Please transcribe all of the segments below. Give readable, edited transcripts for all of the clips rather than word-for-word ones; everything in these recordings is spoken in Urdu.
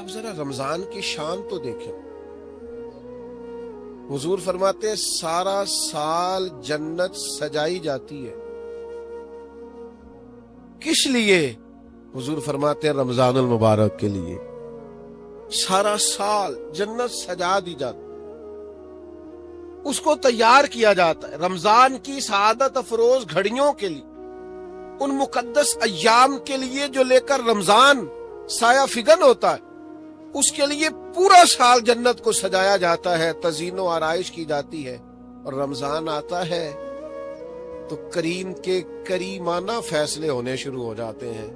ذرا رمضان کی شان تو دیکھیں. حضور فرماتے ہیں سارا سال جنت سجائی جاتی ہے. کس لیے؟ حضور فرماتے ہیں رمضان المبارک کے لیے. سارا سال جنت سجا دی جاتی، اس کو تیار کیا جاتا ہے رمضان کی سعادت افروز گھڑیوں کے لیے، ان مقدس ایام کے لیے جو لے کر رمضان سایہ فگن ہوتا ہے. اس کے لیے پورا سال جنت کو سجایا جاتا ہے، تزئین و آرائش کی جاتی ہے. اور رمضان آتا ہے تو کریم کے کریمانہ فیصلے ہونے شروع ہو جاتے ہیں.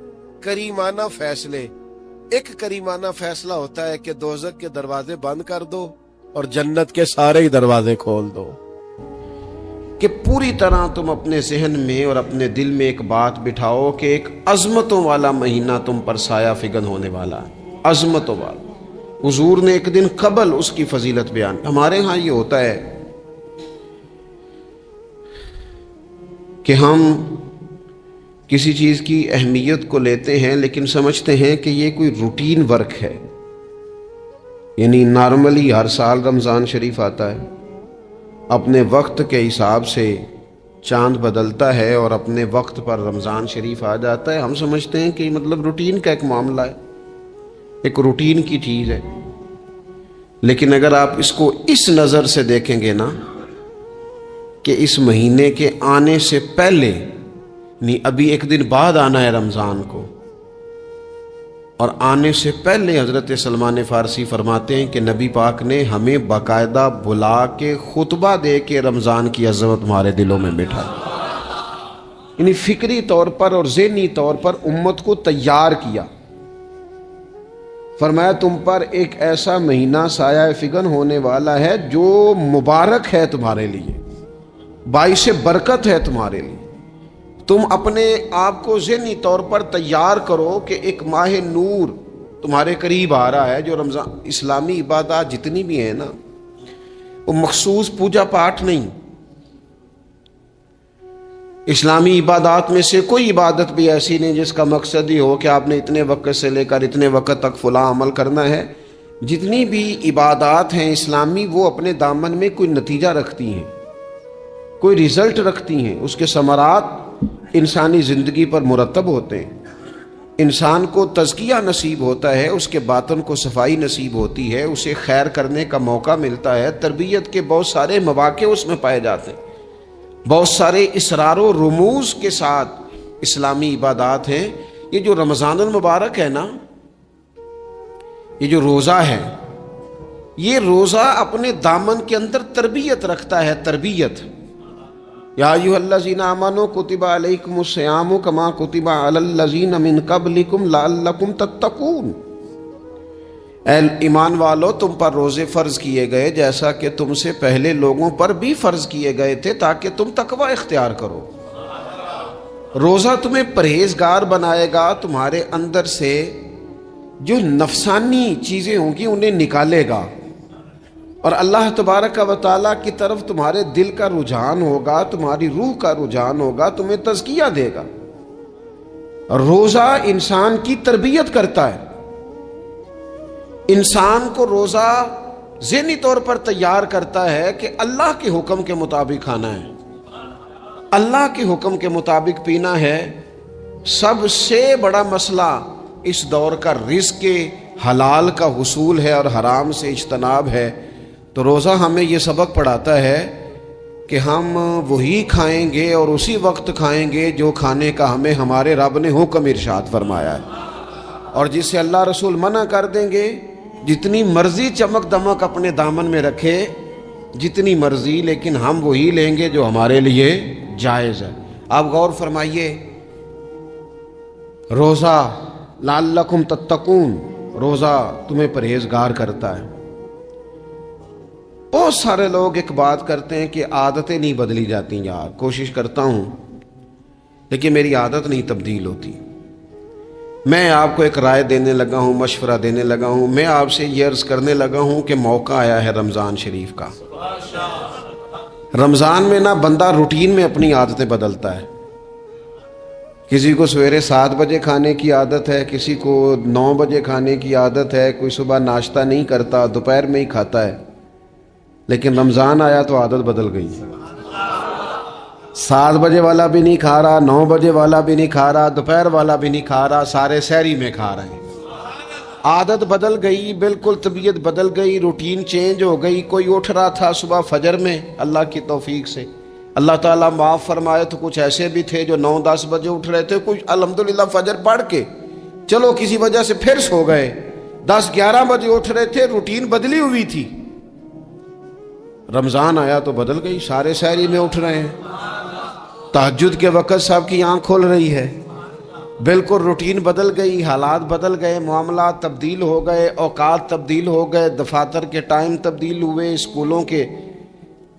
کریمانہ فیصلے. ایک کریمانہ فیصلہ ہوتا ہے کہ دوزخ کے دروازے بند کر دو اور جنت کے سارے ہی دروازے کھول دو. کہ پوری طرح تم اپنے ذہن میں اور اپنے دل میں ایک بات بٹھاؤ کہ ایک عظمتوں والا مہینہ تم پر سایہ فگن ہونے والا ہے. عظمتوں والا. حضور نے ایک دن قبل اس کی فضیلت بیان. ہمارے ہاں یہ ہوتا ہے کہ ہم کسی چیز کی اہمیت کو لیتے ہیں لیکن سمجھتے ہیں کہ یہ کوئی روٹین ورک ہے. یعنی نارملی ہر سال رمضان شریف آتا ہے، اپنے وقت کے حساب سے چاند بدلتا ہے اور اپنے وقت پر رمضان شریف آ جاتا ہے. ہم سمجھتے ہیں کہ مطلب روٹین کا ایک معاملہ ہے، ایک روٹین کی چیز ہے. لیکن اگر آپ اس کو اس نظر سے دیکھیں گے نا کہ اس مہینے کے آنے سے پہلے، نہیں ابھی ایک دن بعد آنا ہے رمضان کو، اور آنے سے پہلے حضرت سلمان فارسی فرماتے ہیں کہ نبی پاک نے ہمیں باقاعدہ بلا کے خطبہ دے کے رمضان کی عظمت ہمارے دلوں میں بٹھا، یعنی فکری طور پر اور ذہنی طور پر امت کو تیار کیا. فرمایا تم پر ایک ایسا مہینہ سایہ فگن ہونے والا ہے جو مبارک ہے تمہارے لیے، باعث برکت ہے تمہارے لیے. تم اپنے آپ کو ذہنی طور پر تیار کرو کہ ایک ماہ نور تمہارے قریب آ رہا ہے. جو رمضان اسلامی عبادات جتنی بھی ہیں نا، وہ مخصوص پوجا پاٹ نہیں. اسلامی عبادات میں سے کوئی عبادت بھی ایسی نہیں جس کا مقصد ہی ہو کہ آپ نے اتنے وقت سے لے کر اتنے وقت تک فلاں عمل کرنا ہے. جتنی بھی عبادات ہیں اسلامی، وہ اپنے دامن میں کوئی نتیجہ رکھتی ہیں، کوئی رزلٹ رکھتی ہیں. اس کے ثمرات انسانی زندگی پر مرتب ہوتے ہیں. انسان کو تزکیہ نصیب ہوتا ہے، اس کے باطن کو صفائی نصیب ہوتی ہے، اسے خیر کرنے کا موقع ملتا ہے. تربیت کے بہت سارے مواقع اس میں پائے جاتے ہیں. بہت سارے اسرار و رموز کے ساتھ اسلامی عبادات ہیں. یہ جو رمضان المبارک ہے نا، یہ جو روزہ ہے، یہ روزہ اپنے دامن کے اندر تربیت رکھتا ہے. تربیت. یا ایھا الذین آمنوا کتب علیکم الصیام کما کتب علی الذین من قبلکم لعلکم تتقون. اے ایمان والو، تم پر روزے فرض کیے گئے جیسا کہ تم سے پہلے لوگوں پر بھی فرض کیے گئے تھے تاکہ تم تقوی اختیار کرو. روزہ تمہیں پرہیزگار بنائے گا، تمہارے اندر سے جو نفسانی چیزیں ہوں گی انہیں نکالے گا، اور اللہ تبارک و تعالیٰ کی طرف تمہارے دل کا رجحان ہوگا، تمہاری روح کا رجحان ہوگا، تمہیں تزکیہ دے گا. روزہ انسان کی تربیت کرتا ہے. انسان کو روزہ ذہنی طور پر تیار کرتا ہے کہ اللہ کے حکم کے مطابق کھانا ہے، اللہ کے حکم کے مطابق پینا ہے. سب سے بڑا مسئلہ اس دور کا رزق کے حلال کا حصول ہے اور حرام سے اجتناب ہے. تو روزہ ہمیں یہ سبق پڑھاتا ہے کہ ہم وہی کھائیں گے اور اسی وقت کھائیں گے جو کھانے کا ہمیں ہمارے رب نے حکم ارشاد فرمایا ہے، اور جس سے اللہ رسول منع کر دیں گے. جتنی مرضی چمک دمک اپنے دامن میں رکھے، جتنی مرضی، لیکن ہم وہی لیں گے جو ہمارے لیے جائز ہے. آپ غور فرمائیے، روزہ لعلکم تتقون، روزہ تمہیں پرہیزگار کرتا ہے. بہت سارے لوگ ایک بات کرتے ہیں کہ عادتیں نہیں بدلی جاتی. یار کوشش کرتا ہوں لیکن میری عادت نہیں تبدیل ہوتی. میں آپ کو ایک رائے دینے لگا ہوں، مشورہ دینے لگا ہوں. میں آپ سے یہ عرض کرنے لگا ہوں کہ موقع آیا ہے رمضان شریف کا. رمضان میں نہ بندہ روٹین میں اپنی عادتیں بدلتا ہے. کسی کو سویرے 7 بجے کھانے کی عادت ہے، کسی کو 9 بجے کھانے کی عادت ہے، کوئی صبح ناشتہ نہیں کرتا، دوپہر میں ہی کھاتا ہے۔ لیکن رمضان آیا تو عادت بدل گئی، 7 بجے والا بھی نہیں کھا رہا، 9 بجے والا بھی نہیں کھا رہا، دوپہر والا بھی نہیں کھا رہا، سارے سحری میں کھا رہے ہیں۔ عادت بدل گئی، بالکل طبیعت بدل گئی، روٹین چینج ہو گئی۔ کوئی اٹھ رہا تھا صبح فجر میں، اللہ کی توفیق سے اللہ تعالیٰ معاف فرمائے تو کچھ ایسے بھی تھے جو 9-10 بجے اٹھ رہے تھے، کچھ الحمدللہ فجر پڑھ کے چلو کسی وجہ سے پھر سو گئے، 10-11 بجے اٹھ رہے تھے، روٹین بدلی ہوئی تھی۔ رمضان آیا تو بدل گئی، سارے سحری میں اٹھ رہے ہیں، تہجد کے وقت سب کی آنکھ کھل رہی ہے، بالکل روٹین بدل گئی، حالات بدل گئے، معاملات تبدیل ہو گئے، اوقات تبدیل ہو گئے، دفاتر کے ٹائم تبدیل ہوئے، اسکولوں کے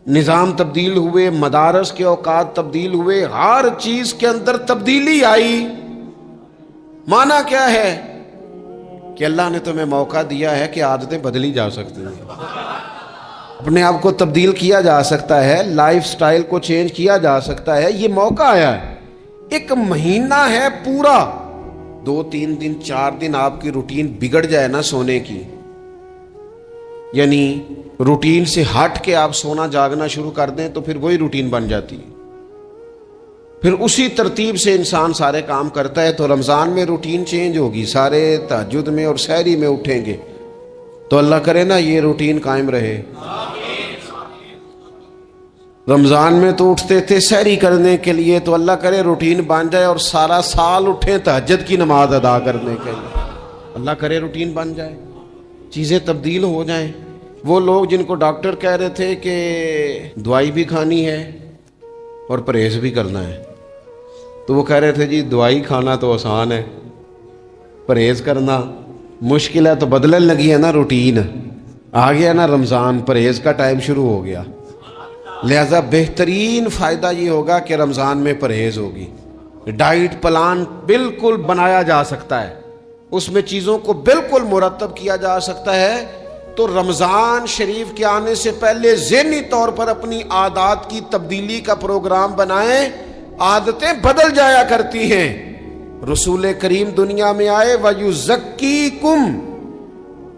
نظام تبدیل ہوئے، مدارس کے اوقات تبدیل ہوئے، ہر چیز کے اندر تبدیلی آئی۔ معنی کیا ہے کہ اللہ نے تمہیں موقع دیا ہے کہ عادتیں بدلی جا سکتی ہیں، اپنے آپ کو تبدیل کیا جا سکتا ہے، لائف سٹائل کو چینج کیا جا سکتا ہے۔ یہ موقع آیا ہے، ایک مہینہ ہے پورا، 2-3 دن 4 دن آپ کی روٹین بگڑ جائے نا سونے کی، یعنی روٹین سے ہٹ کے آپ سونا جاگنا شروع کر دیں تو پھر وہی روٹین بن جاتی ہے، پھر اسی ترتیب سے انسان سارے کام کرتا ہے۔ تو رمضان میں روٹین چینج ہوگی، سارے تہجد میں اور سحری میں اٹھیں گے، تو اللہ کرے نا یہ روٹین قائم رہے۔ رمضان میں تو اٹھتے تھے سحری کرنے کے لیے، تو اللہ کرے روٹین بن جائے اور سارا سال اٹھیں تہجد کی نماز ادا کرنے کے لیے، اللہ کرے روٹین بن جائے، چیزیں تبدیل ہو جائیں۔ وہ لوگ جن کو ڈاکٹر کہہ رہے تھے کہ دوائی بھی کھانی ہے اور پرہیز بھی کرنا ہے، تو وہ کہہ رہے تھے جی دوائی کھانا تو آسان ہے، پرہیز کرنا مشکل ہے، تو بدلنے لگی ہے نا روٹین، آ گیا نا رمضان، پرہیز کا ٹائم شروع ہو گیا۔ لہذا بہترین فائدہ یہ ہوگا کہ رمضان میں پرہیز ہوگی، ڈائٹ پلان بالکل بنایا جا سکتا ہے، اس میں چیزوں کو بالکل مرتب کیا جا سکتا ہے۔ تو رمضان شریف کے آنے سے پہلے ذہنی طور پر اپنی عادات کی تبدیلی کا پروگرام بنائیں، عادتیں بدل جایا کرتی ہیں۔ رسول کریم دنیا میں آئے وَيُزَكِّيكُمْ،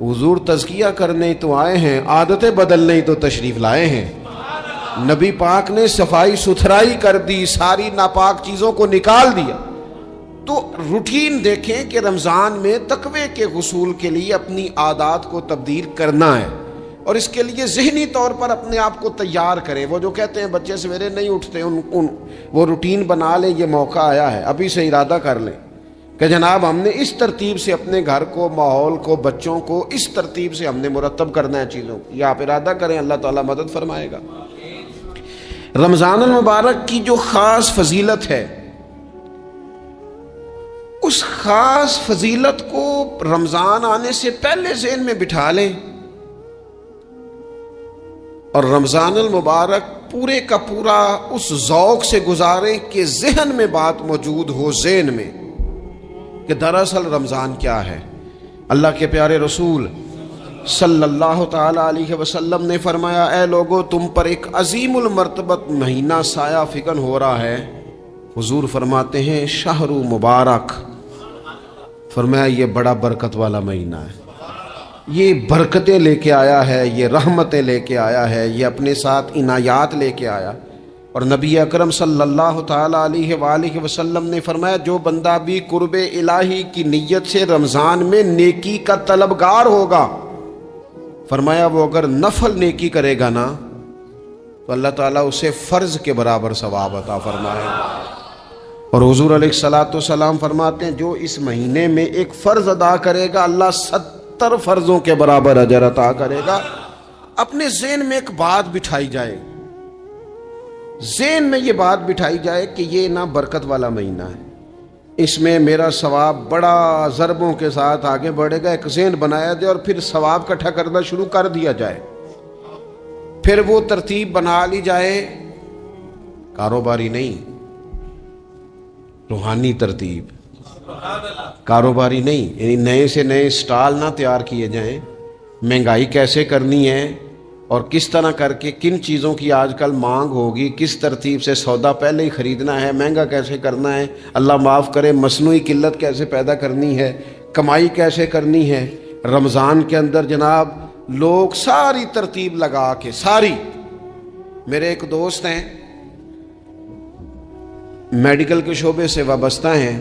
حضور تزکیہ کرنے تو آئے ہیں، عادتیں بدلنے تو تشریف لائے ہیں۔ نبی پاک نے صفائی ستھرائی کر دی، ساری ناپاک چیزوں کو نکال دیا۔ تو روٹین دیکھیں کہ رمضان میں تقوی کے حصول کے لیے اپنی عادات کو تبدیل کرنا ہے، اور اس کے لیے ذہنی طور پر اپنے آپ کو تیار کریں۔ وہ جو کہتے ہیں بچے سویرے نہیں اٹھتے، وہ روٹین بنا لیں، یہ موقع آیا ہے، ابھی سے ارادہ کر لیں کہ جناب ہم نے اس ترتیب سے اپنے گھر کو، ماحول کو، بچوں کو اس ترتیب سے ہم نے مرتب کرنا ہے چیزوں کو۔ یہ آپ ارادہ کریں، اللہ تعالیٰ مدد فرمائے گا۔ رمضان المبارک کی جو خاص فضیلت ہے، اس خاص فضیلت کو رمضان آنے سے پہلے ذہن میں بٹھا لیں، اور رمضان المبارک پورے کا پورا اس ذوق سے گزاریں کہ ذہن میں بات موجود ہو، ذہن میں کہ دراصل رمضان کیا ہے۔ اللہ کے پیارے رسول صلی اللہ تعالی علیہ وسلم نے فرمایا، اے لوگو تم پر ایک عظیم المرتبت مہینہ سایہ فکن ہو رہا ہے۔ حضور فرماتے ہیں شہر مبارک، فرمایا یہ بڑا برکت والا مہینہ ہے، یہ برکتیں لے کے آیا ہے، یہ رحمتیں لے کے آیا ہے، یہ اپنے ساتھ عنایات لے کے آیا۔ اور نبی اکرم صلی اللہ تعالی علیہ وآلہ وسلم نے فرمایا جو بندہ بھی قرب الہی کی نیت سے رمضان میں نیکی کا طلبگار ہوگا، فرمایا وہ اگر نفل نیکی کرے گا نا تو اللہ تعالیٰ اسے فرض کے برابر ثواب عطا فرمائے گا۔ اور حضور علیہ الصلوۃ والسلام فرماتے ہیں جو اس مہینے میں ایک فرض ادا کرے گا اللہ 70 فرضوں کے برابر اجر عطا کرے گا۔ اپنے ذہن میں ایک بات بٹھائی جائے، ذہن میں یہ بات بٹھائی جائے کہ یہ نا برکت والا مہینہ ہے، اس میں میرا ثواب بڑا ضربوں کے ساتھ آگے بڑھے گا۔ ایک ذہن بنایا جائے اور پھر ثواب اکٹھا کرنا شروع کر دیا جائے، پھر وہ ترتیب بنا لی جائے، کاروباری نہیں، روحانی ترتیب، کاروباری نہیں، یعنی نئے سے نئے سٹال نہ تیار کیے جائیں، مہنگائی کیسے کرنی ہے، اور کس طرح کر کے کن چیزوں کی آج کل مانگ ہوگی، کس ترتیب سے سودا پہلے ہی خریدنا ہے، مہنگا کیسے کرنا ہے، اللہ معاف کرے مصنوعی قلت کیسے پیدا کرنی ہے، کمائی کیسے کرنی ہے۔ رمضان کے اندر جناب لوگ ساری ترتیب لگا کے ساری، میرے ایک دوست ہیں میڈیکل کے شعبے سے وابستہ ہیں،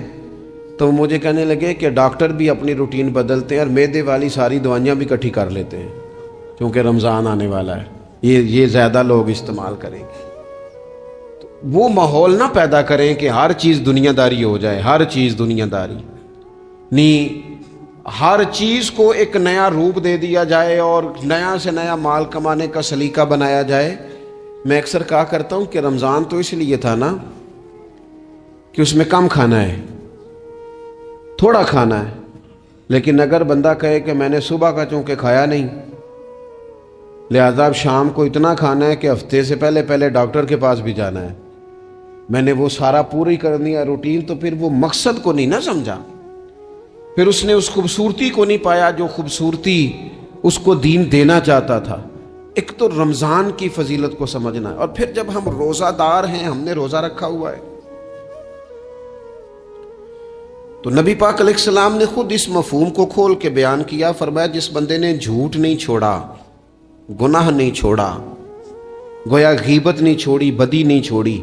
تو مجھے کہنے لگے کہ ڈاکٹر بھی اپنی روٹین بدلتے ہیں اور معدے والی ساری دوائیاں بھی اکٹھی کر لیتے ہیں کیونکہ رمضان آنے والا ہے، یہ زیادہ لوگ استعمال کریں گے۔ وہ ماحول نہ پیدا کریں کہ ہر چیز دنیا داری ہو جائے، ہر چیز دنیا داری نہیں، ہر چیز کو ایک نیا روپ دے دیا جائے اور نیا سے نیا مال کمانے کا سلیقہ بنایا جائے۔ میں اکثر کہا کرتا ہوں کہ رمضان تو اس لیے تھا نا کہ اس میں کم کھانا ہے، تھوڑا کھانا ہے، لیکن اگر بندہ کہے کہ میں نے صبح کا چونکہ کھایا نہیں لہذا اب شام کو اتنا کھانا ہے کہ ہفتے سے پہلے ڈاکٹر کے پاس بھی جانا ہے، میں نے وہ سارا پوری کرنی ہے روٹین، تو پھر وہ مقصد کو نہیں نہ سمجھا، پھر اس نے اس خوبصورتی کو نہیں پایا جو خوبصورتی اس کو دین دینا چاہتا تھا۔ ایک تو رمضان کی فضیلت کو سمجھنا ہے، اور پھر جب ہم روزہ دار ہیں، ہم نے روزہ رکھا ہوا ہے، تو نبی پاک علیہ السلام نے خود اس مفہوم کو کھول کے بیان کیا، فرمایا جس بندے نے جھوٹ نہیں چھوڑا، گناہ نہیں چھوڑا، گویا غیبت نہیں چھوڑی، بدی نہیں چھوڑی،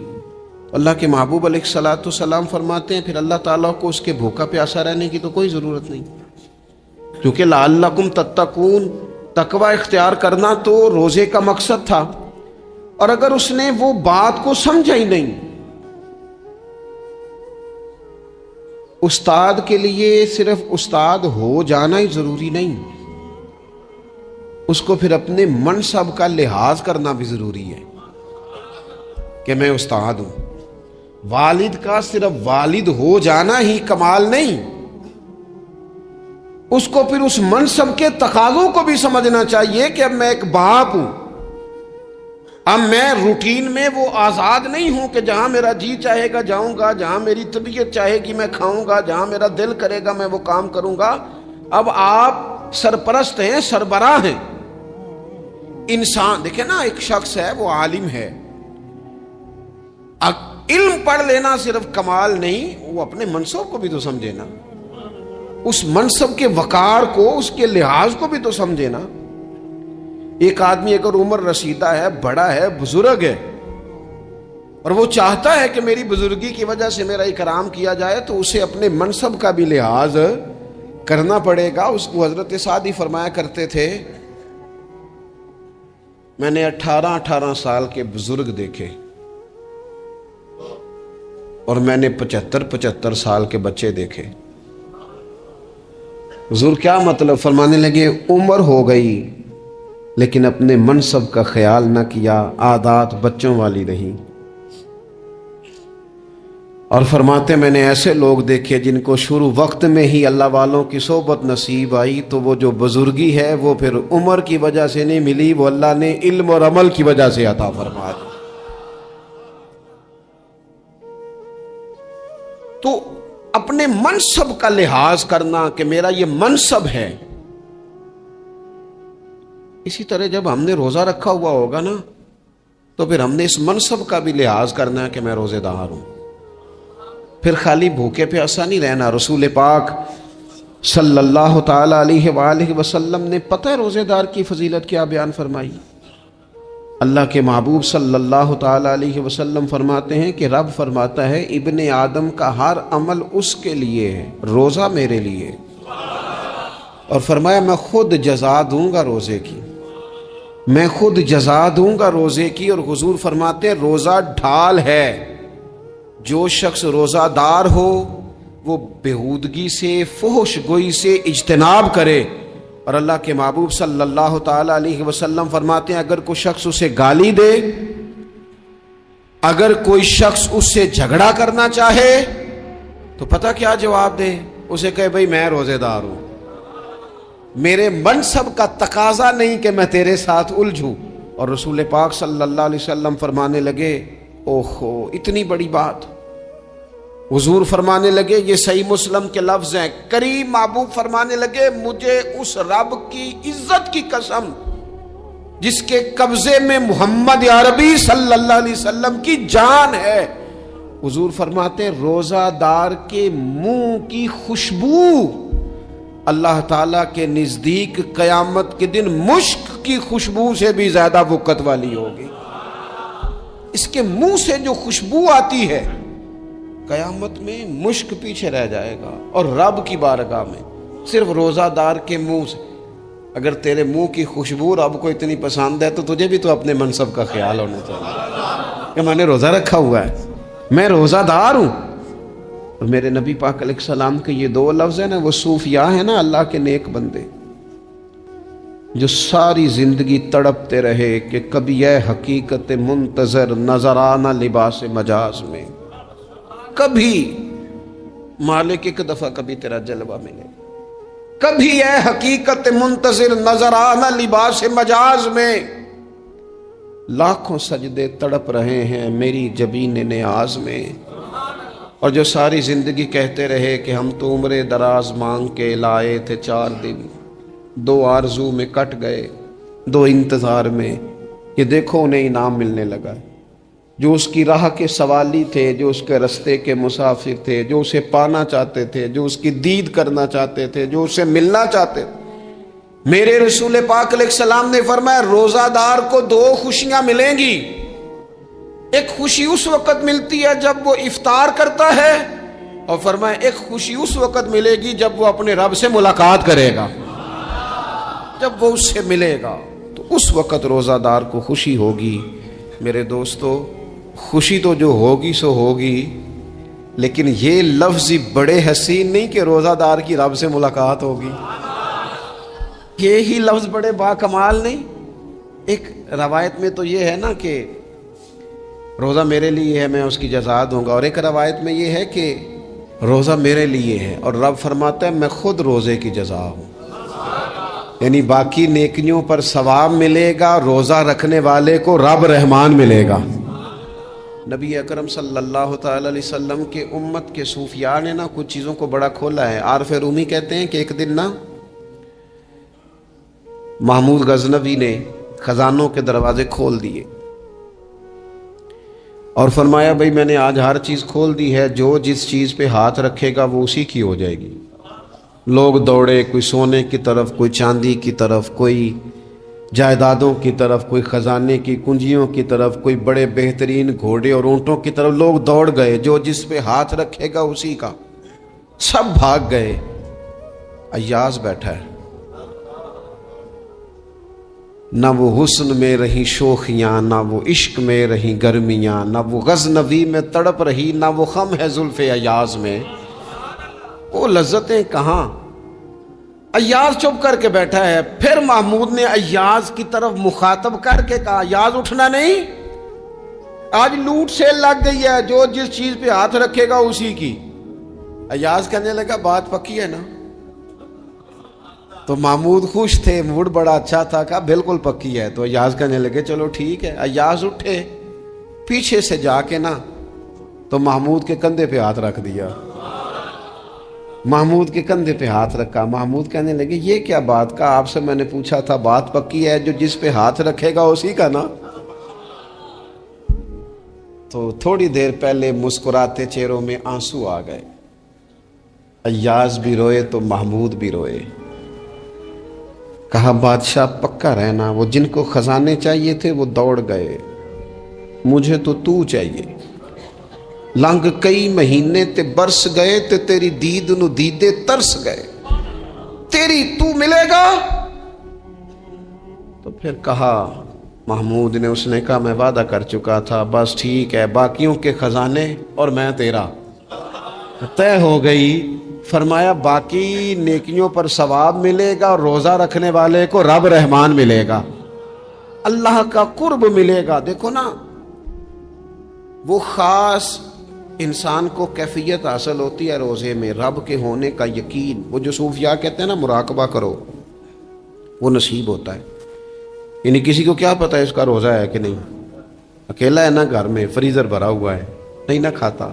اللہ کے محبوب علیہ الصلوۃ والسلام فرماتے ہیں پھر اللہ تعالیٰ کو اس کے بھوکا پیاسا رہنے کی تو کوئی ضرورت نہیں، کیونکہ لعلکم تتقون، تقوی اختیار کرنا تو روزے کا مقصد تھا، اور اگر اس نے وہ بات کو سمجھا ہی نہیں، استاد کے لیے صرف استاد ہو جانا ہی ضروری نہیں، اس کو پھر اپنے منصب کا لحاظ کرنا بھی ضروری ہے کہ میں استاد ہوں۔ والد کا صرف والد ہو جانا ہی کمال نہیں، اس کو پھر اس منصب کے تقاضوں کو بھی سمجھنا چاہیے کہ اب میں ایک باپ ہوں، اب میں روٹین میں وہ آزاد نہیں ہوں کہ جہاں میرا جی چاہے گا جاؤں گا، جہاں میری طبیعت چاہے گی میں کھاؤں گا، جہاں میرا دل کرے گا میں وہ کام کروں گا۔ اب آپ سرپرست ہیں، سربراہ ہیں۔ انسان دیکھیں نا، ایک شخص ہے وہ عالم ہے، علم پڑھ لینا صرف کمال نہیں، وہ اپنے منصب کو بھی تو سمجھے نا، اس منصب کے وقار کو، اس کے لحاظ کو بھی تو سمجھے نا۔ ایک آدمی اگر عمر رسیدہ ہے، بڑا ہے، بزرگ ہے، اور وہ چاہتا ہے کہ میری بزرگی کی وجہ سے میرا اکرام کیا جائے، تو اسے اپنے منصب کا بھی لحاظ کرنا پڑے گا۔ اس کو حضرت سعدی فرمایا کرتے تھے میں نے 18 سال کے بزرگ دیکھے اور میں نے 75 سال کے بچے دیکھے۔ حضور کیا مطلب؟ فرمانے لگے عمر ہو گئی لیکن اپنے منصب کا خیال نہ کیا، عادات بچوں والی رہی۔ اور فرماتے میں نے ایسے لوگ دیکھے جن کو شروع وقت میں ہی اللہ والوں کی صحبت نصیب آئی، تو وہ جو بزرگی ہے وہ پھر عمر کی وجہ سے نہیں ملی، وہ اللہ نے علم اور عمل کی وجہ سے عطا فرما دی۔ تو اپنے منصب کا لحاظ کرنا کہ میرا یہ منصب ہے۔ اسی طرح جب ہم نے روزہ رکھا ہوا ہوگا نا، تو پھر ہم نے اس منصب کا بھی لحاظ کرنا ہے کہ میں روزے دار ہوں، پھر خالی بھوکے پیاسا نہیں رہنا۔ رسول پاک صلی اللہ تعالی علیہ وآلہ وسلم نے پتہ ہے روزے دار کی فضیلت کیا بیان فرمائی؟ اللہ کے محبوب صلی اللہ تعالی علیہ وسلم فرماتے ہیں کہ رب فرماتا ہے ابن آدم کا ہر عمل اس کے لیے ہے، روزہ میرے لیے، اور فرمایا میں خود جزا دوں گا روزے کی، میں خود جزا دوں گا روزے کی۔ اور حضور فرماتے ہیں روزہ ڈھال ہے، جو شخص روزہ دار ہو وہ بےہودگی سے، فحش گوئی سے اجتناب کرے۔ اور اللہ کے محبوب صلی اللہ تعالی علیہ وسلم فرماتے ہیں اگر کوئی شخص اسے گالی دے، اگر کوئی شخص اس سے جھگڑا کرنا چاہے تو پتہ کیا جواب دے؟ اسے کہے بھئی میں روزے دار ہوں، میرے منصب کا تقاضا نہیں کہ میں تیرے ساتھ الجھوں۔ اور رسول پاک صلی اللہ علیہ وسلم فرمانے لگے اوہو اتنی بڑی بات۔ حضور فرمانے لگے، یہ صحیح مسلم کے لفظ ہیں، کریم محبوب فرمانے لگے مجھے اس رب کی عزت کی قسم جس کے قبضے میں محمد عربی صلی اللہ علیہ وسلم کی جان ہے، حضور فرماتے ہیں روزہ دار کے منہ کی خوشبو اللہ تعالیٰ کے نزدیک قیامت کے دن مشک کی خوشبو سے بھی زیادہ وقت والی ہوگی۔ اس کے منہ سے جو خوشبو آتی ہے قیامت میں مشک پیچھے رہ جائے گا، اور رب کی بارگاہ میں صرف روزہ دار کے منہ سے، اگر تیرے منہ کی خوشبو رب کو اتنی پسند ہے تو تجھے بھی تو اپنے منصب کا خیال ہونا چاہیے کہ میں نے روزہ رکھا ہوا ہے، میں روزہ دار ہوں۔ اور میرے نبی پاک علیہ السلام کے یہ دو لفظ ہیں نا، وہ صوفیاء ہیں نا، اللہ کے نیک بندے جو ساری زندگی تڑپتے رہے کہ کبھی یہ حقیقت منتظر نظر آنا لباس مجاز میں، کبھی مالک ایک دفعہ کبھی تیرا جلوہ ملے، کبھی یہ حقیقت منتظر نظر آنا لباس مجاز میں۔ لاکھوں سجدے تڑپ رہے ہیں میری جبین نیاز میں، اور جو ساری زندگی کہتے رہے کہ ہم تو عمر دراز مانگ کے لائے تھے 4 دن، 2 آرزو میں کٹ گئے، 2 انتظار میں، یہ دیکھو انہیں انعام ملنے لگا۔ جو اس کی راہ کے سوالی تھے، جو اس کے رستے کے مسافر تھے، جو اسے پانا چاہتے تھے، جو اس کی دید کرنا چاہتے تھے، جو اسے ملنا چاہتے تھے، میرے رسول پاک علیہ السلام نے فرمایا روزہ دار کو 2 خوشیاں ملیں گی۔ ایک خوشی اس وقت ملتی ہے جب وہ افطار کرتا ہے، اور فرمایا ایک خوشی اس وقت ملے گی جب وہ اپنے رب سے ملاقات کرے گا، جب وہ اس سے ملے گا تو اس وقت روزہ دار کو خوشی ہوگی۔ میرے دوستو، خوشی تو جو ہوگی سو ہوگی، لیکن یہ لفظ بڑے حسین نہیں کہ روزہ دار کی رب سے ملاقات ہوگی، یہی لفظ بڑے باکمال نہیں۔ ایک روایت میں تو یہ ہے نا کہ روزہ میرے لیے ہے، میں اس کی جزا دوں گا، اور ایک روایت میں یہ ہے کہ روزہ میرے لیے ہے اور رب فرماتا ہے میں خود روزے کی جزا ہوں، یعنی باقی نیکیوں پر ثواب ملے گا، روزہ رکھنے والے کو رب رحمان ملے گا۔ نبی اکرم صلی اللہ تعالی علیہ وسلم کے امت کے صوفیاء نے نا کچھ چیزوں کو بڑا کھولا ہے۔ عارف رومی کہتے ہیں کہ ایک دن نا محمود غزنوی نے خزانوں کے دروازے کھول دیے اور فرمایا بھئی میں نے آج ہر چیز کھول دی ہے، جو جس چیز پہ ہاتھ رکھے گا وہ اسی کی ہو جائے گی۔ لوگ دوڑے، کوئی سونے کی طرف، کوئی چاندی کی طرف، کوئی جائیدادوں کی طرف، کوئی خزانے کی کنجیوں کی طرف، کوئی بڑے بہترین گھوڑے اور اونٹوں کی طرف، لوگ دوڑ گئے، جو جس پہ ہاتھ رکھے گا اسی کا۔ سب بھاگ گئے، ایاز بیٹھا ہے، نہ وہ حسن میں رہی شوخیاں، نہ وہ عشق میں رہی گرمیاں، نہ وہ غزنوی میں تڑپ رہی، نہ وہ خم ہے زلف ایاز میں، وہ لذتیں کہاں۔ ایاز چپ کر کے بیٹھا ہے۔ پھر محمود نے ایاز کی طرف مخاطب کر کے کہا ایاز اٹھنا نہیں، آج لوٹ سیل لگ گئی ہے، جو جس چیز پہ ہاتھ رکھے گا اسی کی۔ ایاز کہنے لگا بات پکی ہے نا؟ تو محمود خوش تھے، موڈ بڑا اچھا تھا، کہا بالکل پکی ہے۔ تو ایاز کہنے لگے چلو ٹھیک ہے۔ ایاز اٹھے، پیچھے سے جا کے نا تو محمود کے کندھے پہ ہاتھ رکھ دیا، محمود کے کندھے پہ ہاتھ رکھا۔ محمود کہنے لگے یہ کیا بات کا، آپ سے میں نے پوچھا تھا بات پکی ہے، جو جس پہ ہاتھ رکھے گا اسی کا نا۔ تو تھوڑی دیر پہلے مسکراتے چہروں میں آنسو آ گئے، ایاز بھی روئے تو محمود بھی روئے۔ کہا بادشاہ پکا رہنا، وہ جن کو خزانے چاہیے تھے وہ دوڑ گئے، مجھے تو چاہیے۔ لنگ کئی مہینے تے برس گئے تے تیری دید نو دیدے ترس گئے، تیری تو ملے گا۔ تو پھر کہا محمود نے، اس نے کہا میں وعدہ کر چکا تھا، بس ٹھیک ہے، باقیوں کے خزانے اور میں تیرا، طے ہو گئی۔ فرمایا باقی نیکیوں پر ثواب ملے گا اور روزہ رکھنے والے کو رب رحمان ملے گا، اللہ کا قرب ملے گا۔ دیکھو نا وہ خاص انسان کو کیفیت حاصل ہوتی ہے روزے میں، رب کے ہونے کا یقین۔ وہ جو صوفیاء کہتے ہیں نا مراقبہ کرو، وہ نصیب ہوتا ہے۔ یعنی کسی کو کیا پتہ ہے اس کا روزہ ہے کہ نہیں، اکیلا ہے نا گھر میں، فریزر بھرا ہوا ہے، نہیں نہ کھاتا،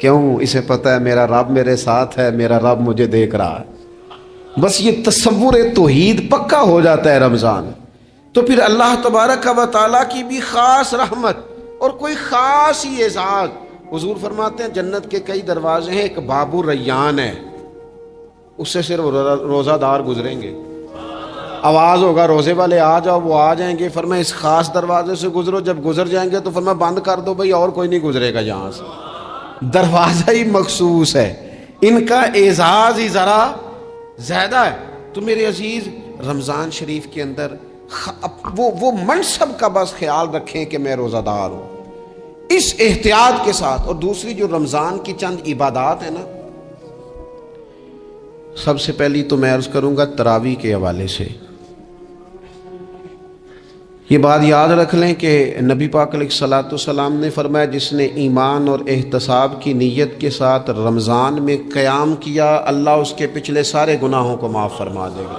کیوں؟ اسے پتہ ہے میرا رب میرے ساتھ ہے، میرا رب مجھے دیکھ رہا ہے۔ بس یہ تصور توحید پکا ہو جاتا ہے رمضان تو پھر اللہ تبارک و تعالیٰ کی بھی خاص رحمت اور کوئی خاص ہی اعزاز. حضور فرماتے ہیں جنت کے کئی دروازے ہیں، ایک باب الریان ہے، اس سے صرف روزہ دار گزریں گے. آواز ہوگا روزے والے آ جاؤ، وہ آ جائیں گے. فرمایا اس خاص دروازے سے گزرو. جب گزر جائیں گے تو فرمایا بند کر دو بھائی، اور کوئی نہیں گزرے گا یہاں سے. دروازہ ہی مخصوص ہے، ان کا اعزاز ہی ذرا زیادہ ہے. تو میرے عزیز رمضان شریف کے اندر وہ منصب کا بس خیال رکھیں کہ میں روزہ دار ہوں، اس احتیاط کے ساتھ. اور دوسری جو رمضان کی چند عبادات ہیں نا، سب سے پہلی تو میں عرض کروں گا تراویح کے حوالے سے. یہ بات یاد رکھ لیں کہ نبی پاک علیہ الصلوۃ والسلام نے فرمایا جس نے ایمان اور احتساب کی نیت کے ساتھ رمضان میں قیام کیا، اللہ اس کے پچھلے سارے گناہوں کو معاف فرما دے گا.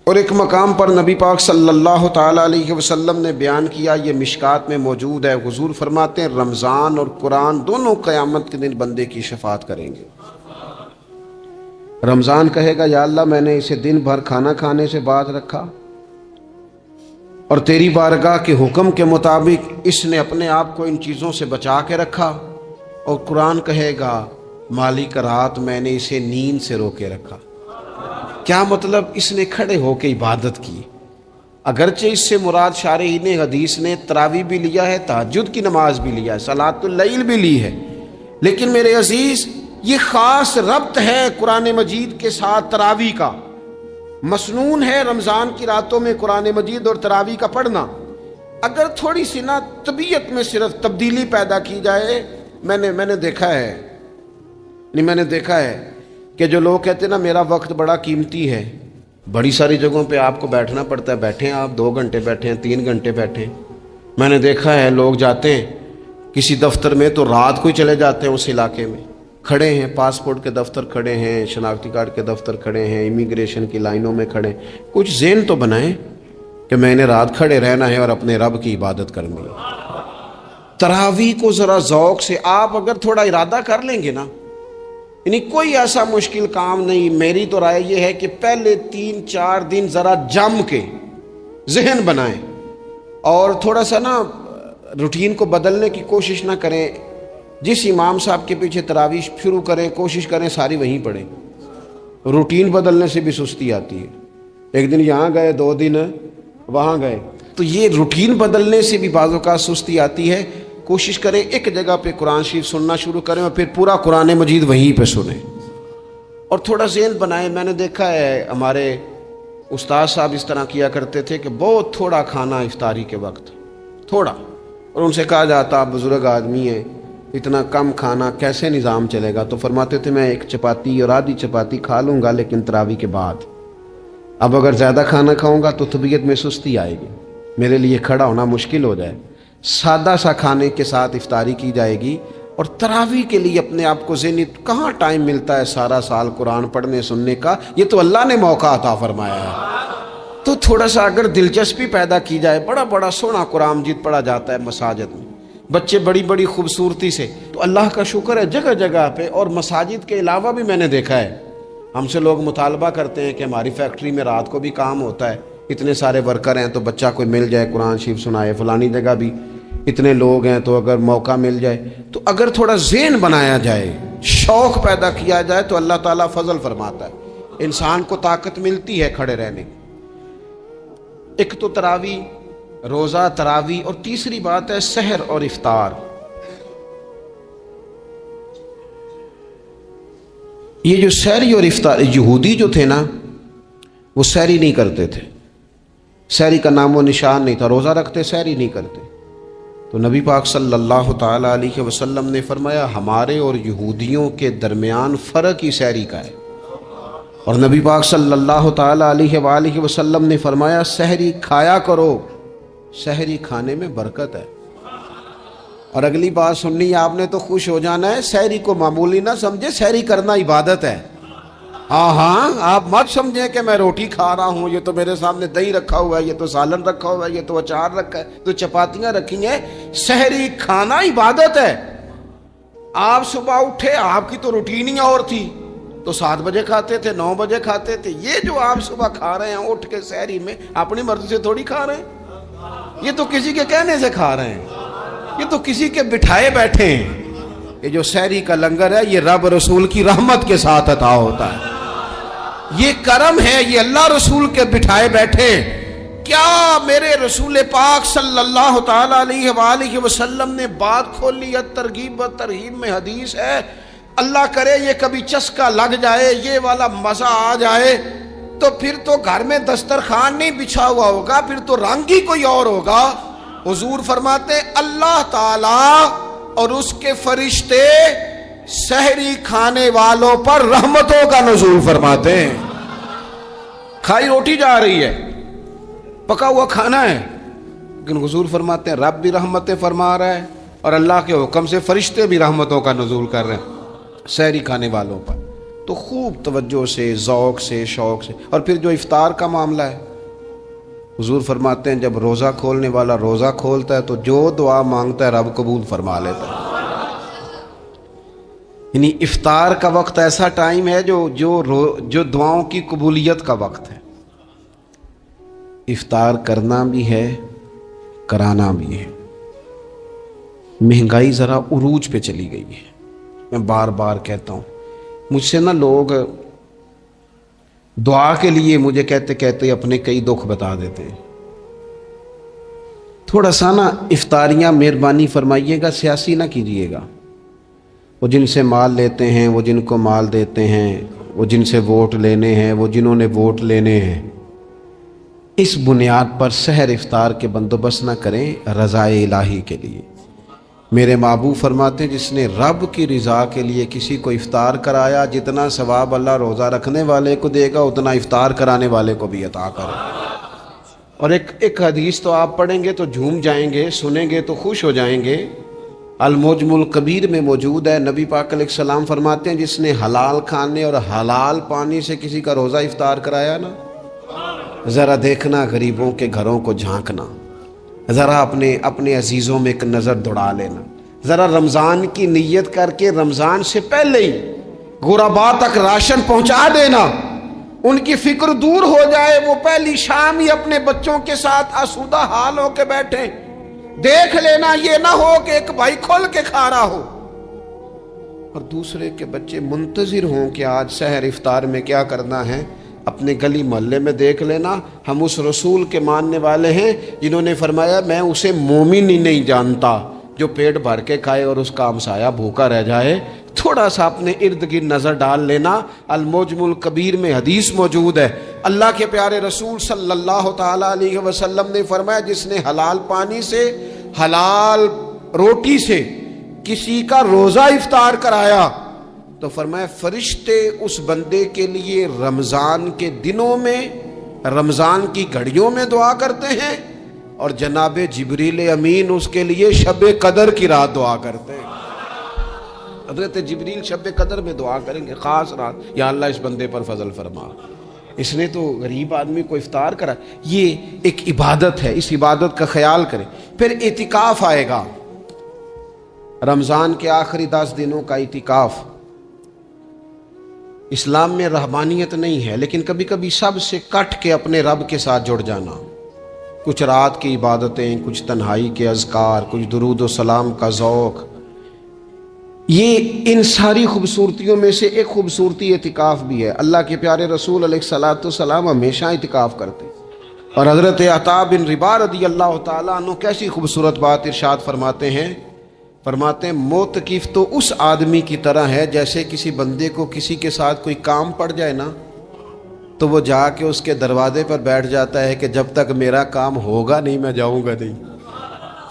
اور ایک مقام پر نبی پاک صلی اللہ تعالی علیہ وسلم نے بیان کیا، یہ مشکات میں موجود ہے. حضور فرماتے ہیں رمضان اور قرآن دونوں قیامت کے دن بندے کی شفاعت کریں گے. رمضان کہے گا یا اللہ میں نے اسے دن بھر کھانا کھانے سے باز رکھا اور تیری بارگاہ کے حکم کے مطابق اس نے اپنے آپ کو ان چیزوں سے بچا کے رکھا. اور قرآن کہے گا مالک رات میں نے اسے نیند سے روکے رکھا. کیا مطلب؟ اس نے کھڑے ہو کے عبادت کی. اگرچہ اس سے مراد شارحین حدیث نے تراویح بھی لیا ہے، تہجد کی نماز بھی لیا ہے، صلاۃ اللیل بھی لی ہے، لیکن میرے عزیز یہ خاص ربط ہے قرآن مجید کے ساتھ تراویح کا. مسنون ہے رمضان کی راتوں میں قرآن مجید اور تراویح کا پڑھنا. اگر تھوڑی سی نا طبیعت میں صرف تبدیلی پیدا کی جائے، میں نے دیکھا ہے کہ جو لوگ کہتے ہیں نا میرا وقت بڑا قیمتی ہے، بڑی ساری جگہوں پہ آپ کو بیٹھنا پڑتا ہے. بیٹھیں آپ 2 گھنٹے بیٹھیں، 3 گھنٹے بیٹھیں. میں نے دیکھا ہے لوگ جاتے ہیں کسی دفتر میں تو رات کو ہی چلے جاتے ہیں اس علاقے میں، کھڑے ہیں پاسپورٹ کے دفتر کھڑے ہیں، شناختی کارڈ کے دفتر کھڑے ہیں، امیگریشن کی لائنوں میں کھڑے ہیں. کچھ ذہن تو بنائیں کہ میں نے رات کھڑے رہنا ہے اور اپنے رب کی عبادت کرنی ہے. تراویح کو ذرا ذوق سے آپ اگر تھوڑا ارادہ کر لیں گے نا، یعنی کوئی ایسا مشکل کام نہیں. میری تو رائے یہ ہے کہ پہلے 3-4 دن ذرا جم کے ذہن بنائیں اور تھوڑا سا نا روٹین کو بدلنے کی کوشش نہ کریں. جس امام صاحب کے پیچھے تراویح شروع کریں کوشش کریں ساری وہیں پڑھیں. روٹین بدلنے سے بھی سستی آتی ہے. ایک دن یہاں گئے، 2 دن وہاں گئے، تو یہ روٹین بدلنے سے بھی بعض اوقات سستی آتی ہے. کوشش کریں ایک جگہ پہ قرآن شریف سننا شروع کریں اور پھر پورا قرآن مجید وہیں پہ سنیں اور تھوڑا ذہن بنائیں. میں نے دیکھا ہے ہمارے استاد صاحب اس طرح کیا کرتے تھے کہ بہت تھوڑا کھانا افطاری کے وقت، تھوڑا. اور ان سے کہا جاتا آپ بزرگ آدمی ہیں، اتنا کم کھانا کیسے نظام چلے گا؟ تو فرماتے تھے میں 1 چپاتی اور آدھی چپاتی کھا لوں گا لیکن تراویح کے بعد. اب اگر زیادہ کھانا کھاؤں گا تو طبیعت میں سستی آئے گی، میرے لیے کھڑا ہونا مشکل ہو جائے. سادہ سا کھانے کے ساتھ افطاری کی جائے گی. اور تراویح کے لیے اپنے آپ کو ذہنی کہاں ٹائم ملتا ہے سارا سال قرآن پڑھنے سننے کا؟ یہ تو اللہ نے موقع عطا فرمایا ہے. تو تھوڑا سا اگر دلچسپی پیدا کی جائے، بڑا سونا قرآن مجید پڑھا جاتا ہے مساجد میں، بچے بڑی خوبصورتی سے. تو اللہ کا شکر ہے جگہ جگہ پہ. اور مساجد کے علاوہ بھی میں نے دیکھا ہے ہم سے لوگ مطالبہ کرتے ہیں کہ ہماری فیکٹری میں رات کو بھی کام ہوتا ہے، اتنے سارے ورکر ہیں تو بچہ کوئی مل جائے قرآن شریف سنائے، فلانی جگہ بھی اتنے لوگ ہیں تو اگر موقع مل جائے. تو اگر تھوڑا ذہن بنایا جائے، شوق پیدا کیا جائے تو اللہ تعالیٰ فضل فرماتا ہے، انسان کو طاقت ملتی ہے کھڑے رہنے کی. ایک تو تراویح، روزہ، تراویح، اور تیسری بات ہے سحر اور افطار. یہ جو سحری اور افطار، یہودی جو تھے نا وہ سحری نہیں کرتے تھے، سحری کا نام و نشان نہیں تھا، روزہ رکھتے سحری نہیں کرتے. تو نبی پاک صلی اللہ تعالی علیہ وسلم نے فرمایا ہمارے اور یہودیوں کے درمیان فرق ہی سحری کا ہے. اور نبی پاک صلی اللہ تعالی علیہ وآلہ وسلم نے فرمایا سحری کھایا کرو، سحری کھانے میں برکت ہے. اور اگلی بات سننی آپ نے تو خوش ہو جانا ہے، سحری کو معمولی نہ سمجھے، سحری کرنا عبادت ہے. ہاں آپ مت سمجھیں کہ میں روٹی کھا رہا ہوں، یہ تو میرے سامنے دہی رکھا ہوا ہے، یہ تو سالن رکھا ہوا ہے، یہ تو اچار رکھا ہے، تو چپاتیاں رکھی ہیں. سحری کھانا عبادت ہے. آپ صبح اٹھے، آپ کی تو روٹین ہی اور تھی، تو 7 بجے کھاتے تھے، 9 بجے کھاتے تھے۔ یہ جو آپ صبح کھا رہے ہیں اٹھ کے سحری میں، اپنی مرضی سے تھوڑی کھا رہے ہیں، یہ تو کسی کے کہنے سے کھا رہے ہیں، یہ تو کسی کے بٹھائے بیٹھے ہیں۔ یہ جو سحری کا لنگر ہے یہ رب رسول کی رحمت کے ساتھ عطا ہوتا ہے، یہ کرم ہے، یہ اللہ رسول کے بٹھائے بیٹھے۔ کیا میرے رسول پاک صلی اللہ تعالی علیہ وآلہ وسلم نے بات کھولی ہے، ترغیب و ترہیب میں حدیث ہے، اللہ کرے یہ کبھی چسکا لگ جائے، یہ والا مزہ آ جائے، تو پھر تو گھر میں دسترخوان نہیں بچھا ہوا ہوگا، پھر تو رنگ ہی کوئی اور ہوگا۔ حضور فرماتے ہیں اللہ تعالی اور اس کے فرشتے سحری کھانے والوں پر رحمتوں کا نزول فرماتے ہیں۔ کھائی روٹی جا رہی ہے، پکا ہوا کھانا ہے، لیکن حضور فرماتے ہیں رب بھی رحمتیں فرما رہا ہے اور اللہ کے حکم سے فرشتے بھی رحمتوں کا نزول کر رہے ہیں سحری کھانے والوں پر۔ تو خوب توجہ سے، ذوق سے، شوق سے۔ اور پھر جو افطار کا معاملہ ہے، حضور فرماتے ہیں جب روزہ کھولنے والا روزہ کھولتا ہے تو جو دعا مانگتا ہے رب قبول فرما لیتا ہے۔ یعنی افطار کا وقت ایسا ٹائم ہے جو دعاؤں کی قبولیت کا وقت ہے۔ افطار کرنا بھی ہے، کرانا بھی ہے۔ مہنگائی ذرا عروج پہ چلی گئی ہے، میں بار بار کہتا ہوں، مجھ سے نا لوگ دعا کے لیے مجھے کہتے کہتے اپنے کئی دکھ بتا دیتے ہیں۔ تھوڑا سا نا افطاریاں مہربانی فرمائیے گا، سیاسی نہ کیجیے گا۔ وہ جن سے مال لیتے ہیں، وہ جن کو مال دیتے ہیں، وہ جن سے ووٹ لینے ہیں، وہ جنہوں نے ووٹ لینے ہیں، اس بنیاد پر سحر افطار کے بندوبست نہ کریں رضا الہی کے لیے۔ میرے محبوب فرماتے ہیں جس نے رب کی رضا کے لیے کسی کو افطار کرایا، جتنا ثواب اللہ روزہ رکھنے والے کو دے گا اتنا افطار کرانے والے کو بھی عطا کرے۔ اور ایک حدیث تو آپ پڑھیں گے تو جھوم جائیں گے، سنیں گے تو خوش ہو جائیں گے، المعجم الکبیر میں موجود ہے۔ نبی پاک علیہ السلام فرماتے ہیں جس نے حلال کھانے اور حلال پانی سے کسی کا روزہ افطار کرایا نا، ذرا دیکھنا غریبوں کے گھروں کو جھانکنا، ذرا اپنے عزیزوں میں ایک نظر دوڑا لینا، ذرا رمضان کی نیت کر کے رمضان سے پہلے ہی غرباء تک راشن پہنچا دینا، ان کی فکر دور ہو جائے، وہ پہلی شام ہی اپنے بچوں کے ساتھ آسودہ حال ہو کے بیٹھیں۔ دیکھ لینا یہ نہ ہو کہ ایک بھائی کھول کے کھا رہا ہو اور دوسرے کے بچے منتظر ہوں کہ آج سحر افطار میں کیا کرنا ہے۔ اپنے گلی محلے میں دیکھ لینا، ہم اس رسول کے ماننے والے ہیں جنہوں نے فرمایا میں اسے مومن ہی نہیں جانتا جو پیٹ بھر کے کھائے اور اس کا ہمسایہ بھوکا رہ جائے۔ تھوڑا سا اپنے ارد گرد نظر ڈال لینا، المعجم الکبیر میں حدیث موجود ہے۔ اللہ کے پیارے رسول صلی اللہ تعالی علیہ وسلم نے فرمایا جس نے حلال پانی سے، حلال روٹی سے کسی کا روزہ افطار کرایا تو فرمایا فرشتے اس بندے کے لیے رمضان کے دنوں میں، رمضان کی گھڑیوں میں دعا کرتے ہیں، اور جناب جبریل امین اس کے لیے شب قدر کی رات دعا کرتے ہیں۔ حضرت جبریل شب قدر میں دعا کریں گے، خاص رات، یا اللہ اس بندے پر فضل فرما، اس نے تو غریب آدمی کو افطار کرا۔ یہ ایک عبادت ہے، اس عبادت کا خیال کریں۔ پھر اعتکاف آئے گا، رمضان کے آخری 10 دنوں کا اعتکاف۔ اسلام میں رہبانیت نہیں ہے، لیکن کبھی کبھی سب سے کٹ کے اپنے رب کے ساتھ جڑ جانا، کچھ رات کی عبادتیں، کچھ تنہائی کے اذکار، کچھ درود و سلام کا ذوق، یہ ان ساری خوبصورتیوں میں سے ایک خوبصورتی اعتکاف بھی ہے۔ اللہ کے پیارے رسول علیہ الصلوۃ والسلام ہمیشہ اعتکاف کرتے، اور حضرت عطا بن رباح رضی اللہ تعالیٰ عنہ کیسی خوبصورت بات ارشاد فرماتے ہیں، فرماتے ہیں معتکف تو اس آدمی کی طرح ہے جیسے کسی بندے کو کسی کے ساتھ کوئی کام پڑ جائے نا تو وہ جا کے اس کے دروازے پر بیٹھ جاتا ہے کہ جب تک میرا کام ہوگا نہیں میں جاؤں گا نہیں۔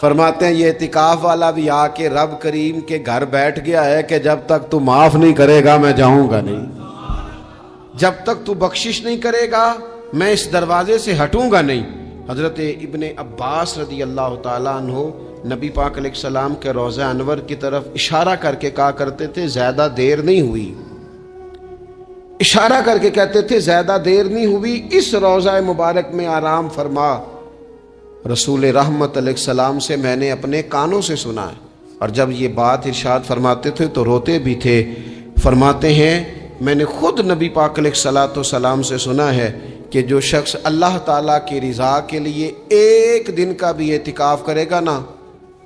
فرماتے ہیں یہ اعتکاف والا بھی آ کے رب کریم کے گھر بیٹھ گیا ہے کہ جب تک تو معاف نہیں کرے گا میں جاؤں گا نہیں، جب تک تو بخشش نہیں کرے گا میں اس دروازے سے ہٹوں گا نہیں۔ حضرت ابن عباس رضی اللہ تعالیٰ عنہ نبی پاک علیہ السلام کے روضہ انور کی طرف اشارہ کر کے کہا کرتے تھے زیادہ دیر نہیں ہوئی، اشارہ کر کے کہتے تھے زیادہ دیر نہیں ہوئی، اس روضہ مبارک میں آرام فرما۔ رسول رحمت علیہ السلام سے میں نے اپنے کانوں سے سنا ہے، اور جب یہ بات ارشاد فرماتے تھے تو روتے بھی تھے۔ فرماتے ہیں میں نے خود نبی پاک علیہ الصلاۃ والسلام سے سنا ہے کہ جو شخص اللہ تعالیٰ کی رضا کے لیے ایک دن کا بھی اعتکاف کرے گا نا،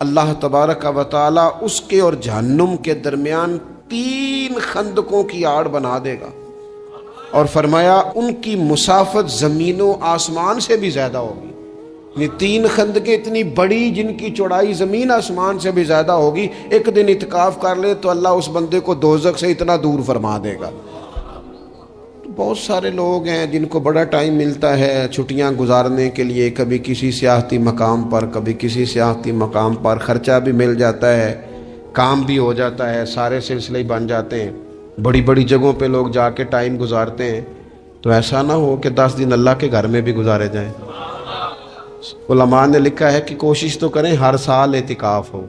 اللہ تبارک و تعالیٰ اس کے اور جہنم کے درمیان 3 خندقوں کی آڑ بنا دے گا، اور فرمایا ان کی مسافت زمین و آسمان سے بھی زیادہ ہوگی۔ یہ 3 خندقیں اتنی بڑی جن کی چوڑائی زمین آسمان سے بھی زیادہ ہوگی، ایک دن اعتکاف کر لے تو اللہ اس بندے کو دوزخ سے اتنا دور فرما دے گا۔ بہت سارے لوگ ہیں جن کو بڑا ٹائم ملتا ہے چھٹیاں گزارنے کے لیے، کبھی کسی سیاحتی مقام پر، کبھی کسی سیاحتی مقام پر، خرچہ بھی مل جاتا ہے، کام بھی ہو جاتا ہے، سارے سلسلے بن جاتے ہیں، بڑی بڑی جگہوں پہ لوگ جا کے ٹائم گزارتے ہیں۔ تو ایسا نہ ہو کہ 10 دن اللہ کے گھر میں بھی گزارے جائیں۔ علماء نے لکھا ہے کہ کوشش تو کریں ہر سال اعتکاف ہو،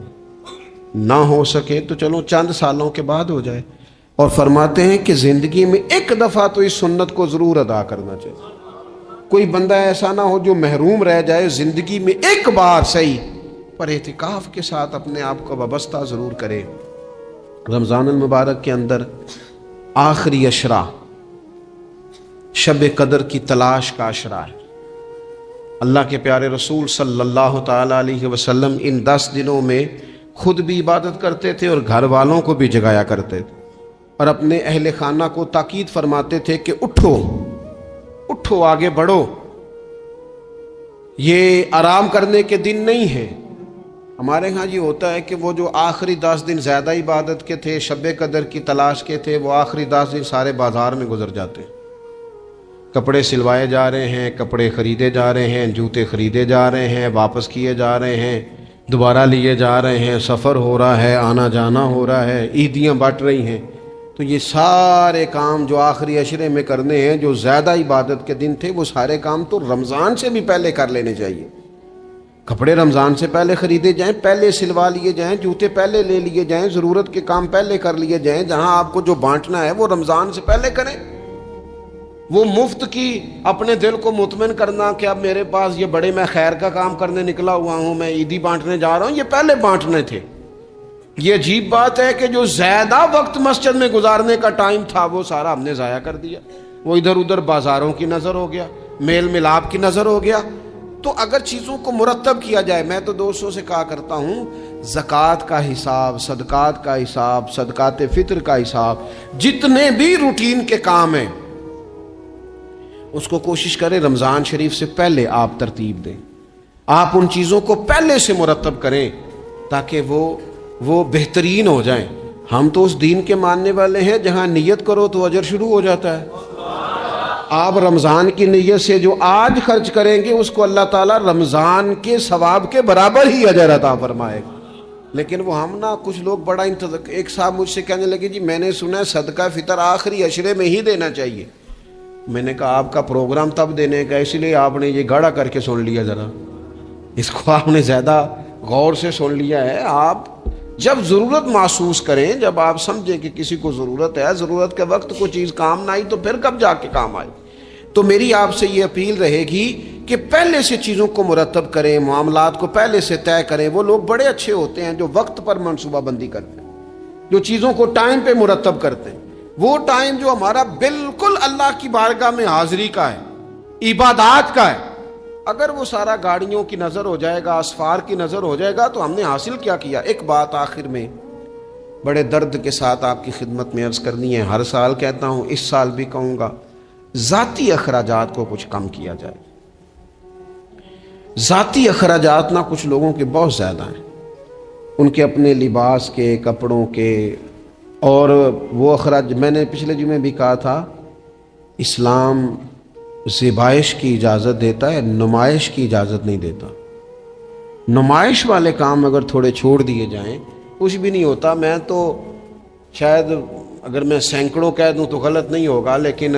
نہ ہو سکے تو چلو چند سالوں کے بعد ہو جائے، اور فرماتے ہیں کہ زندگی میں ایک دفعہ تو اس سنت کو ضرور ادا کرنا چاہیے۔ کوئی بندہ ایسا نہ ہو جو محروم رہ جائے، زندگی میں ایک بار صحیح پر اعتکاف کے ساتھ اپنے آپ کو وابستہ ضرور کرے۔ رمضان المبارک کے اندر آخری عشرہ شب قدر کی تلاش کا عشرہ ہے۔ اللہ کے پیارے رسول صلی اللہ تعالی علیہ وسلم ان 10 دنوں میں خود بھی عبادت کرتے تھے اور گھر والوں کو بھی جگایا کرتے تھے، اور اپنے اہل خانہ کو تاکید فرماتے تھے کہ اٹھو اٹھو، آگے بڑھو، یہ آرام کرنے کے دن نہیں ہیں۔ ہمارے ہاں یہ ہوتا ہے کہ وہ جو آخری 10 دن زیادہ عبادت کے تھے، شب قدر کی تلاش کے تھے، وہ آخری 10 دن سارے بازار میں گزر جاتے ہیں، کپڑے سلوائے جا رہے ہیں، کپڑے خریدے جا رہے ہیں، جوتے خریدے جا رہے ہیں، واپس کیے جا رہے ہیں، دوبارہ لیے جا رہے ہیں، سفر ہو رہا ہے، آنا جانا ہو رہا ہے، عیدیاں بٹ رہی ہیں۔ تو یہ سارے کام جو آخری عشرے میں کرنے ہیں، جو زیادہ عبادت کے دن تھے، وہ سارے کام تو رمضان سے بھی پہلے کر لینے چاہیے۔ کپڑے رمضان سے پہلے خریدے جائیں، پہلے سلوا لیے جائیں، جوتے پہلے لے لیے جائیں، ضرورت کے کام پہلے کر لیے جائیں۔ جہاں آپ کو جو بانٹنا ہے وہ رمضان سے پہلے کریں۔ وہ مفت کی اپنے دل کو مطمئن کرنا کہ اب میرے پاس یہ بڑے میں خیر کا کام کرنے نکلا ہوا ہوں، میں عیدی بانٹنے جا رہا ہوں، یہ پہلے بانٹنے تھے۔ یہ عجیب بات ہے کہ جو زیادہ وقت مسجد میں گزارنے کا ٹائم تھا وہ سارا ہم نے ضائع کر دیا، وہ ادھر ادھر بازاروں کی نظر ہو گیا، میل ملاپ کی نظر ہو گیا۔ تو اگر چیزوں کو مرتب کیا جائے، میں تو دوستوں سے کہا کرتا ہوں، زکوٰۃ کا حساب، صدقات کا حساب، صدقات فطر کا حساب، جتنے بھی روٹین کے کام ہیں اس کو کوشش کریں رمضان شریف سے پہلے آپ ترتیب دیں، آپ ان چیزوں کو پہلے سے مرتب کریں تاکہ وہ بہترین ہو جائیں۔ ہم تو اس دین کے ماننے والے ہیں جہاں نیت کرو تو اجر شروع ہو جاتا ہے۔ آپ رمضان کی نیت سے جو آج خرچ کریں گے اس کو اللہ تعالیٰ رمضان کے ثواب کے برابر ہی اجر عطا فرمائے گا۔ لیکن وہ ہم نا کچھ لوگ بڑا ایک صاحب مجھ سے کہنے لگے، جی میں نے سنا ہے صدقہ فطر آخری عشرے میں ہی دینا چاہیے۔ میں نے کہا آپ کا پروگرام تب دینے کا، اسی لیے آپ نے یہ گاڑا کر کے سن لیا، ذرا اس کو آپ نے زیادہ غور سے سن لیا ہے۔ آپ جب ضرورت محسوس کریں، جب آپ سمجھیں کہ کسی کو ضرورت ہے، ضرورت کے وقت کوئی چیز کام نہ آئی تو پھر کب جا کے کام آئی۔ تو میری آپ سے یہ اپیل رہے گی کہ پہلے سے چیزوں کو مرتب کریں، معاملات کو پہلے سے طے کریں۔ وہ لوگ بڑے اچھے ہوتے ہیں جو وقت پر منصوبہ بندی کرتے ہیں، جو چیزوں کو ٹائم پہ مرتب کرتے ہیں۔ وہ ٹائم جو ہمارا بالکل اللہ کی بارگاہ میں حاضری کا ہے، عبادات کا ہے، اگر وہ سارا گاڑیوں کی نظر ہو جائے گا، اسفار کی نظر ہو جائے گا تو ہم نے حاصل کیا کیا۔ ایک بات آخر میں بڑے درد کے ساتھ آپ کی خدمت میں عرض کرنی ہے، ہر سال کہتا ہوں، اس سال بھی کہوں گا، ذاتی اخراجات کو کچھ کم کیا جائے۔ ذاتی اخراجات نہ کچھ لوگوں کے بہت زیادہ ہیں، ان کے اپنے لباس کے، کپڑوں کے، اور وہ اخراج میں نے پچھلے جمعے بھی کہا تھا، اسلام ذبائش کی اجازت دیتا ہے، نمائش کی اجازت نہیں دیتا۔ نمائش والے کام اگر تھوڑے چھوڑ دیے جائیں کچھ بھی نہیں ہوتا۔ میں تو شاید اگر میں سینکڑوں کہہ دوں تو غلط نہیں ہوگا، لیکن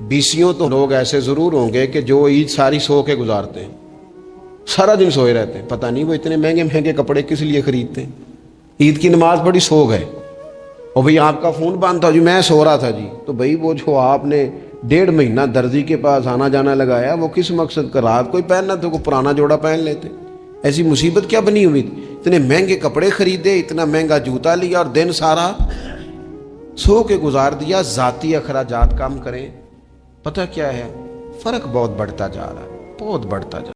20 تو لوگ ایسے ضرور ہوں گے کہ جو عید ساری سو کے گزارتے ہیں، سارا دن سوئے رہتے ہیں۔ پتہ نہیں وہ اتنے مہنگے مہنگے کپڑے کس لیے خریدتے ہیں۔ عید کی نماز پڑھی، سو گئے، اور بھئی آپ کا فون بند تھا، جی میں سو رہا تھا جی، تو بھئی وہ جو آپ نے 1.5 مہینہ درزی کے پاس آنا جانا لگایا، وہ کس مقصد کا؟ رات کوئی پہننا تو کوئی پرانا جوڑا پہن لیتے۔ ایسی مصیبت کیا بنی ہوئی تھی؟ اتنے مہنگے کپڑے خریدے، اتنا مہنگا جوتا لیا، اور دن سو کے گزار دیا، ذاتی اخراجات کم کریں، پتہ کیا ہے فرق بہت بڑھتا جا رہا ہے، بہت بڑھتا جا رہا ہے۔